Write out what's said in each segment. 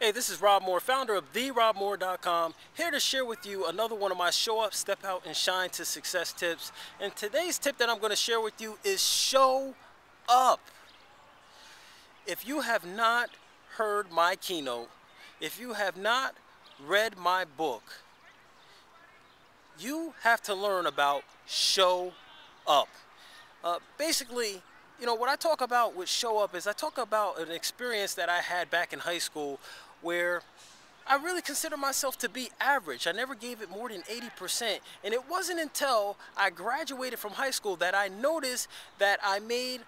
Hey, this is Rob Moore, founder of therobmoore.com, here to share with you another one of my show up, step out, and shine to success tips. And today's tip that I'm going to share with you is show up. If you have not heard my keynote, if you have not read my book, you have to learn about show up. Basically, what I talk about with show up is I talk about an experience that I had back in high school where I really consider myself to be average. I never gave it more than 80%. And it wasn't until I graduated from high school that I noticed that I made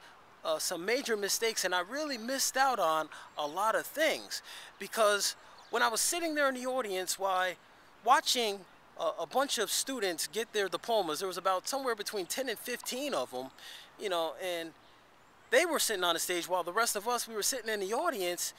some major mistakes and I really missed out on a lot of things. Because when I was sitting there in the audience while watching a bunch of students get their diplomas, there was about somewhere between 10 and 15 of them, and they were sitting on the stage while the rest of us, we were sitting in the audience.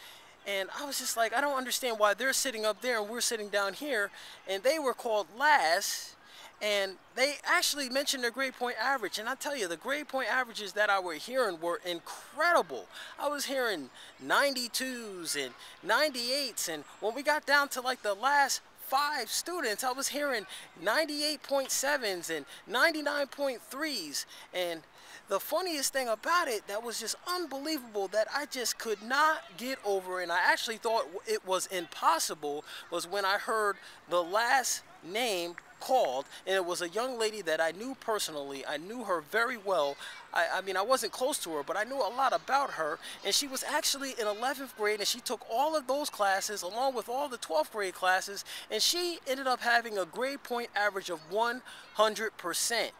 And I was just like, I don't understand why they're sitting up there and we're sitting down here. And they were called last. And they actually mentioned their grade point average. And I tell you, the grade point averages that I were hearing were incredible. I was hearing 92s and 98s. And when we got down to like the last 5 students, I was hearing 98.7s and 99.3s. And the funniest thing about it that was just unbelievable that I just could not get over, and I actually thought it was impossible, was when I heard the last name called, and it was a young lady that I knew personally. I knew her very well. I mean, I wasn't close to her, but I knew a lot about her, and she was actually in 11th grade, and she took all of those classes along with all the 12th grade classes, and she ended up having a grade point average of 100%.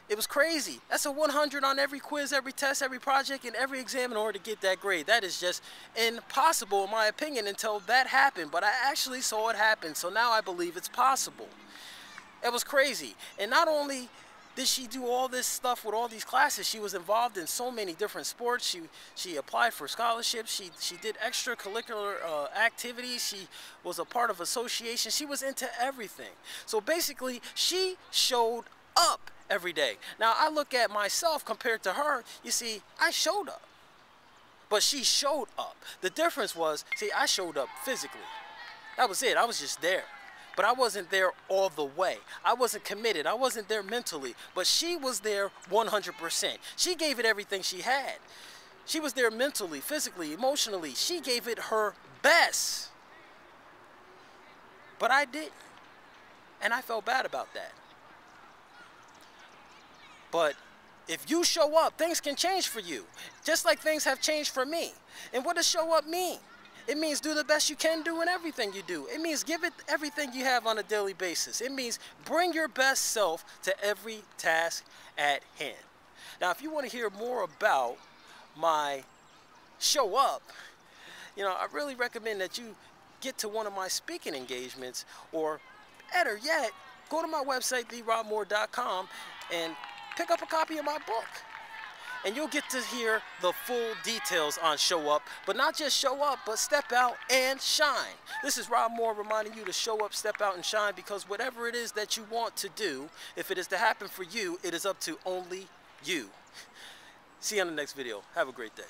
It was crazy. That's a 100 on every quiz, every test, every project, and every exam in order to get that grade. That is just impossible, in my opinion, until that happened. But I actually saw it happen, so now I believe it's possible. It was crazy. And not only did she do all this stuff with all these classes, she was involved in so many different sports. She applied for scholarships. She did extracurricular activities. She was a part of associations. She was into everything. So basically, she showed up every day. Now, I look at myself compared to her. You see, I showed up, but she showed up. The difference was, see, I showed up physically. That was it. I was just there. But I wasn't there all the way. I wasn't committed. I wasn't there mentally. But she was there 100%. She gave it everything she had. She was there mentally, physically, emotionally. She gave it her best. But I didn't. And I felt bad about that. But if you show up, things can change for you, just like things have changed for me. And what does show up mean? It means do the best you can do in everything you do. It means give it everything you have on a daily basis. It means bring your best self to every task at hand. Now, if you want to hear more about my show up, I really recommend that you get to one of my speaking engagements, or better yet, go to my website, therobmoore.com, and pick up a copy of my book. And you'll get to hear the full details on show up, but not just show up, but step out and shine. This is Rob Moore reminding you to show up, step out, and shine, because whatever it is that you want to do, if it is to happen for you, it is up to only you. See you on the next video. Have a great day.